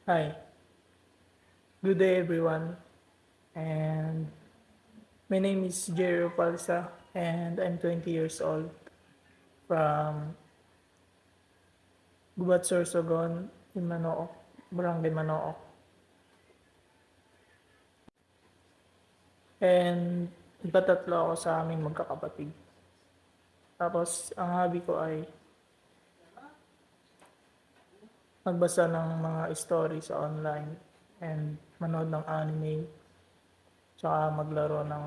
Hi, good day everyone. And my name is Jero Palsa and I'm 20 years old from Gubat Sorsogon in Manooc, Barangay Manooc. And ipatatlo ako sa aming magkakapatid. Tapos ang hobby ko ay magbasa ng mga story sa online and manood ng anime tsaka maglaro ng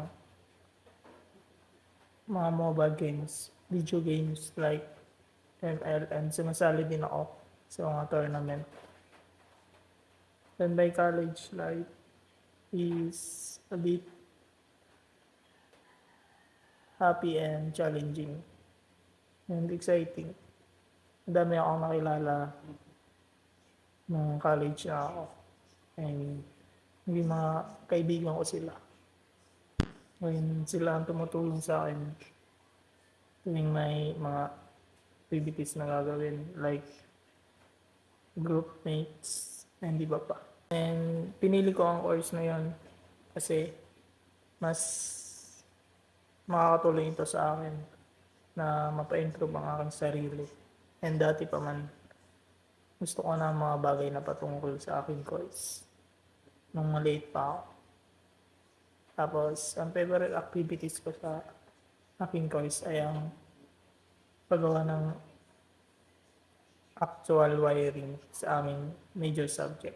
mga mobile games, video games like ML and sumasali din ako sa mga tournament. Then my college life is a bit happy and challenging and exciting. Ang dami akong nakilala nung college na ako and hindi mga kaibigan ko sila. Ngayon sila ang tumutulong sa akin tuwing may mga activities na gagawin like group mates and iba pa. And pinili ko ang course na yon kasi mas makakatulong ito sa akin na mapa-improve ang aking sarili. And dati pa man, gusto ko na mga bagay na patungkol sa aking course nung maliit pa ako. Tapos, ang favorite activities ko sa aking course ay ang paggawa ng actual wiring sa aming major subject.